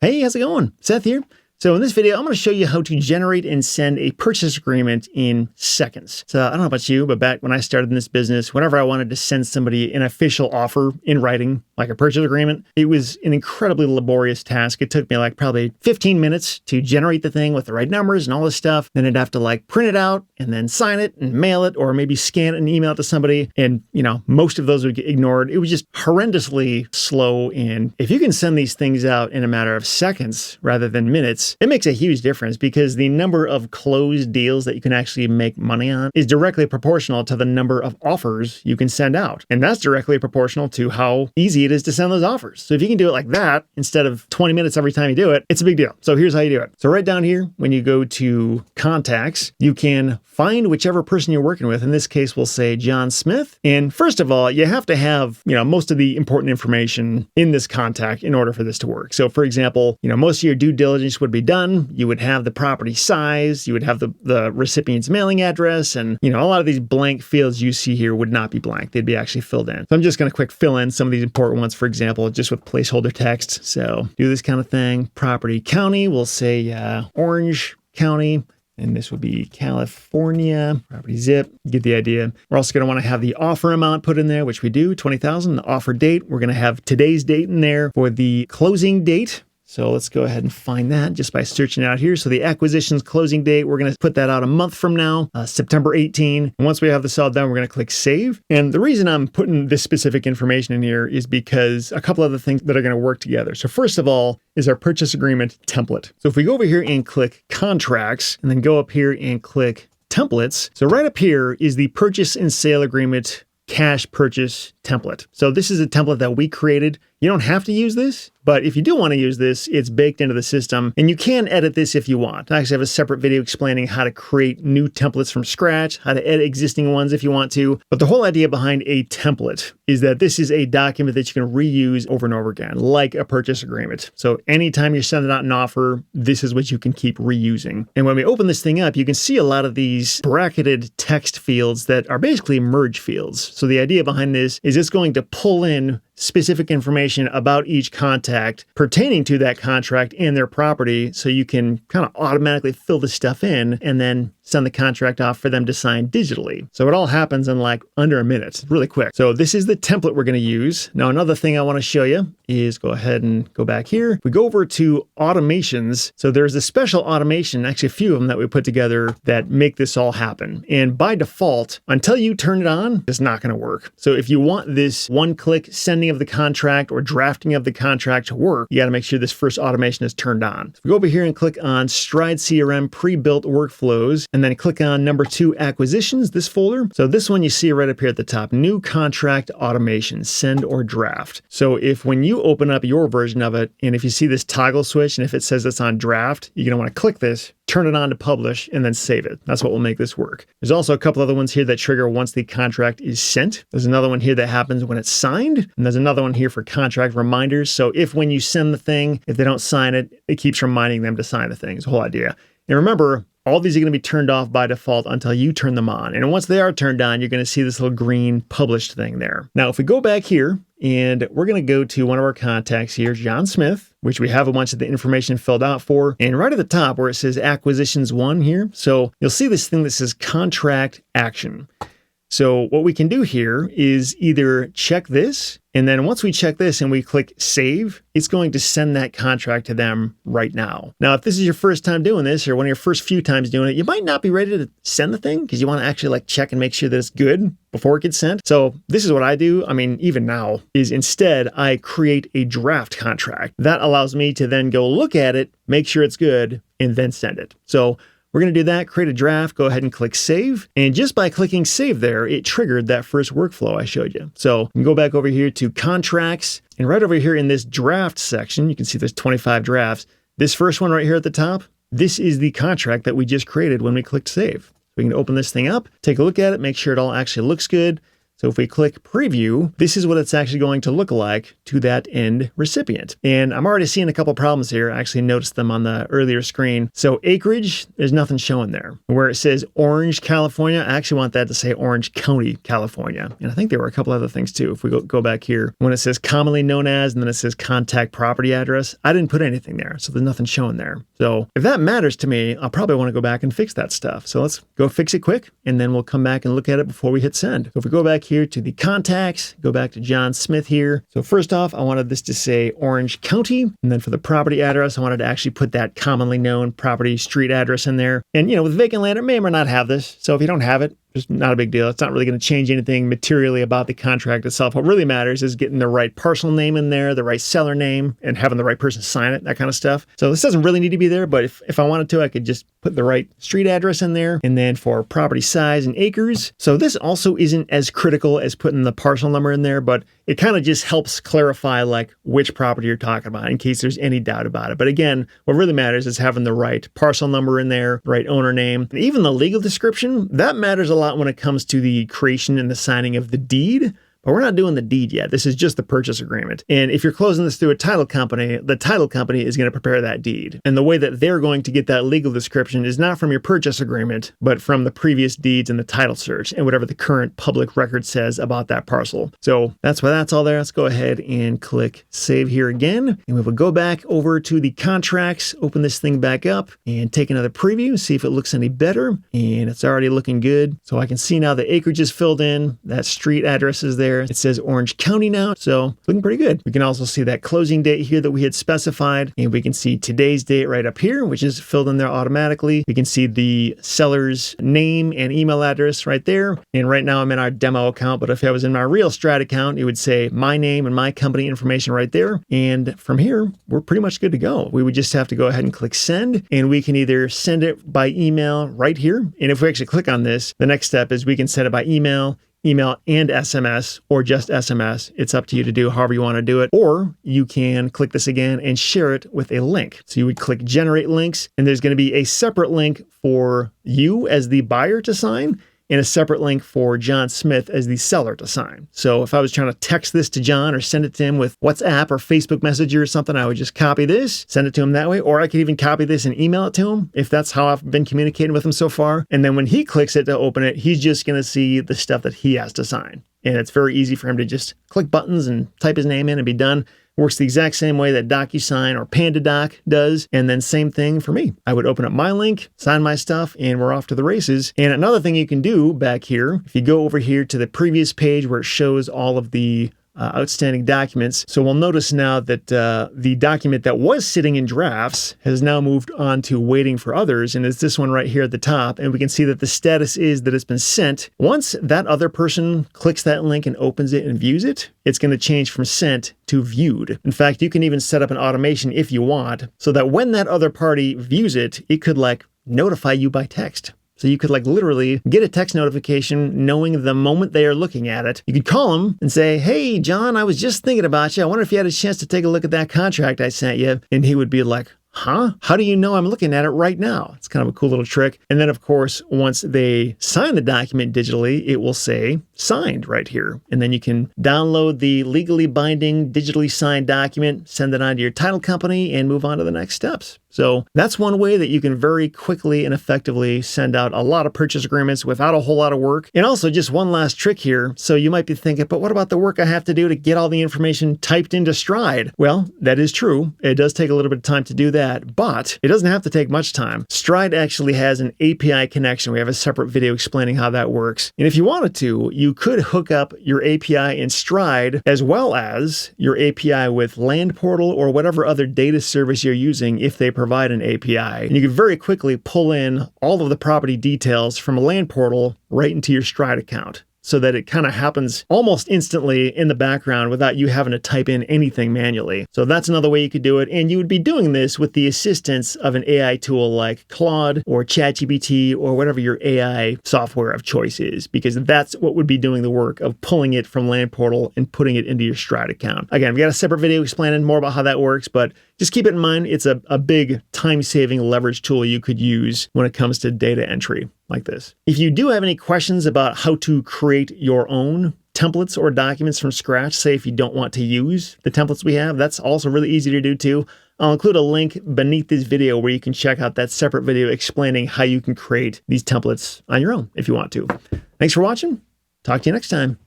Hey, how's it going? Seth here. So in this video, I'm going to show you how to generate and send a purchase agreement in seconds. So I don't know about you, but back when I started in this business, whenever I wanted to send somebody an official offer in writing, like a purchase agreement, it was an incredibly laborious task. It took me like probably 15 minutes to generate the thing with the right numbers and all this stuff. Then I'd have to like print it out and then sign it and mail it, or maybe scan it and email it to somebody. And most of those would get ignored. It was just horrendously slow. And if you can send these things out in a matter of seconds rather than minutes, it makes a huge difference because the number of closed deals that you can actually make money on is directly proportional to the number of offers you can send out. And that's directly proportional to how easy it is to send those offers. So if you can do it like that, instead of 20 minutes every time you do it, it's a big deal. So here's how you do it. So right down here, when you go to contacts, you can find whichever person you're working with. In this case, we'll say John Smith. And first of all, you have to have, most of the important information in this contact in order for this to work. So for example, most of your due diligence would be done. You would have the property size, you would have the recipient's mailing address, and a lot of these blank fields you see here would not be blank. They'd be actually filled in. So I'm just going to quick fill in some of these important ones, for example, just with placeholder text. So do this kind of thing. Property county, we'll say Orange County. And this would be California, property zip, get the idea. We're also going to want to have the offer amount put in there, which we do, $20,000. The offer date, we're going to have today's date in there for the closing date. So let's go ahead and find that just by searching out here. So the acquisition's closing date, we're going to put that out a month from now, September 18. And once we have this all done, we're going to click save. And the reason I'm putting this specific information in here is because a couple other things that are going to work together. So first of all is our purchase agreement template. So if we go over here and click contracts and then go up here and click templates. So right up here is the purchase and sale agreement cash purchase template. So this is a template that we created. You don't have to use this, but if you do want to use this, it's baked into the system and you can edit this if you want. I actually have a separate video explaining how to create new templates from scratch, how to edit existing ones if you want to. But the whole idea behind a template is that this is a document that you can reuse over and over again, like a purchase agreement. So anytime you're sending out an offer, this is what you can keep reusing. And when we open this thing up, you can see a lot of these bracketed text fields that are basically merge fields. So the idea behind this is it's going to pull in specific information about each contact pertaining to that contract and their property, so you can kind of automatically fill this stuff in and then send the contract off for them to sign digitally. So it all happens in like under a minute, really quick. So this is the template we're going to use. Now, another thing I want to show you is go ahead and go back here. We go over to automations. So there's a special automation, actually a few of them that we put together that make this all happen. And by default, until you turn it on, it's not going to work. So if you want this one-click sending of the contract or drafting of the contract to work, you got to make sure this first automation is turned on. So we go over here and click on Stride CRM pre-built workflows, and then click on number 2, acquisitions, this folder. So this one you see right up here at the top, new contract automation, send or draft. So if when you open up your version of it, and if you see this toggle switch, and if it says it's on draft, you're going to want to click this, turn it on to publish, and then save it. That's what will make this work. There's also a couple other ones here that trigger once the contract is sent. There's another one here that happens when it's signed, and there's another one here for contract reminders. So if when you send the thing, if they don't sign it, it keeps reminding them to sign the thing. It's the whole idea. And remember, all these are going to be turned off by default until you turn them on. And once they are turned on, you're going to see this little green published thing there. Now, if we go back here and we're going to go to one of our contacts here, John Smith, which we have a bunch of the information filled out for. And right at the top where it says acquisitions 1 here. So you'll see this thing that says contract action. So what we can do here is either check this, and then once we check this and we click save, it's going to send that contract to them right now. Now, if this is your first time doing this or one of your first few times doing it, you might not be ready to send the thing because you want to actually like check and make sure that it's good before it gets sent. So this is what I do. I mean, even now is instead I create a draft contract. That allows me to then go look at it, make sure it's good, and then send it. So we're going to do that, create a draft, go ahead and click save. And just by clicking save there, it triggered that first workflow I showed you. So you can go back over here to contracts, and right over here in this draft section, you can see there's 25 drafts. This first one right here at the top, this is the contract that we just created when we clicked save. We can open this thing up, take a look at it, make sure it all actually looks good. So if we click preview, this is what it's actually going to look like to that end recipient. And I'm already seeing a couple problems here. I actually noticed them on the earlier screen. So acreage, there's nothing showing there. Where it says Orange, California, I actually want that to say Orange County, California. And I think there were a couple other things too. If we go back here, when it says commonly known as, and then it says contact property address, I didn't put anything there. So there's nothing showing there. So if that matters to me, I'll probably want to go back and fix that stuff. So let's go fix it quick, and then we'll come back and look at it before we hit send. So if we go back here to the contacts, go back to John Smith here. So first off, I wanted this to say Orange County. And then for the property address, I wanted to actually put that commonly known property street address in there. And with vacant land, it may or may not have this. So if you don't have it, it's not a big deal. It's not really going to change anything materially about the contract itself. What really matters is getting the right parcel name in there, the right seller name, and having the right person sign it, that kind of stuff. So this doesn't really need to be there, but if I wanted to, I could just put the right street address in there. And then for property size and acres. So this also isn't as critical as putting the parcel number in there, but it kind of just helps clarify like which property you're talking about in case there's any doubt about it. But again, what really matters is having the right parcel number in there, right owner name, and even the legal description. That matters a lot when it comes to the creation and the signing of the deed. But we're not doing the deed yet. This is just the purchase agreement. And if you're closing this through a title company, the title company is going to prepare that deed. And the way that they're going to get that legal description is not from your purchase agreement, but from the previous deeds and the title search and whatever the current public record says about that parcel. So that's why that's all there. Let's go ahead and click save here again. And we will go back over to the contracts, open this thing back up and take another preview, see if it looks any better. And it's already looking good. So I can see now the acreage is filled in, that street address is there. It says Orange County now, so looking pretty good. We can also see that closing date here that we had specified, and we can see today's date right up here, which is filled in there automatically. We can see the seller's name and email address right there. And right now I'm in our demo account, but if I was in my real Stride account, it would say my name and my company information right there. And from here, we're pretty much good to go. We would just have to go ahead and click send, and we can either send it by email right here. And if we actually click on this, the next step is we can send it by email and SMS, or just SMS. It's up to you to do however you want to do it. Or you can click this again and share it with a link. So you would click generate links, and there's going to be a separate link for you as the buyer to sign, and a separate link for John Smith as the seller to sign. So if I was trying to text this to John or send it to him with WhatsApp or Facebook Messenger or something, I would just copy this, send it to him that way, or I could even copy this and email it to him if that's how I've been communicating with him so far. And then when he clicks it to open it, he's just gonna see the stuff that he has to sign. And it's very easy for him to just click buttons and type his name in and be done. Works the exact same way that DocuSign or PandaDoc does. And then same thing for me. I would open up my link, sign my stuff, and we're off to the races. And another thing you can do back here, if you go over here to the previous page where it shows all of the outstanding documents. So we'll notice now that the document that was sitting in drafts has now moved on to waiting for others, and it's this one right here at the top. And we can see that the status is that it's been sent. Once that other person clicks that link and opens it and views it, it's going to change from sent to viewed. In fact, you can even set up an automation if you want, so that when that other party views it, it could like notify you by text. So you could like literally get a text notification knowing the moment they are looking at it. You could call them and say, hey, John, I was just thinking about you. I wonder if you had a chance to take a look at that contract I sent you. And he would be like, huh? How do you know I'm looking at it right now? It's kind of a cool little trick. And then, of course, once they sign the document digitally, it will say signed right here. And then you can download the legally binding digitally signed document, send it on to your title company, and move on to the next steps. So that's one way that you can very quickly and effectively send out a lot of purchase agreements without a whole lot of work. And also just one last trick here. So you might be thinking, but what about the work I have to do to get all the information typed into Stride? Well, that is true. It does take a little bit of time to do that, but it doesn't have to take much time. Stride actually has an API connection. We have a separate video explaining how that works. And if you wanted to, you could hook up your API in Stride as well as your API with Land Portal or whatever other data service you're using if they provide an API. And you can very quickly pull in all of the property details from a Land Portal right into your Stride account, so that it kind of happens almost instantly in the background without you having to type in anything manually. So that's another way you could do it. And you would be doing this with the assistance of an AI tool like Claude or ChatGPT or whatever your AI software of choice is, because that's what would be doing the work of pulling it from Land Portal and putting it into your Stride account. Again, we got a separate video explaining more about how that works, but just keep it in mind, it's a big time-saving leverage tool you could use when it comes to data entry like this. If you do have any questions about how to create your own templates or documents from scratch, say if you don't want to use the templates we have, that's also really easy to do too. I'll include a link beneath this video where you can check out that separate video explaining how you can create these templates on your own if you want to. Thanks for watching. Talk to you next time.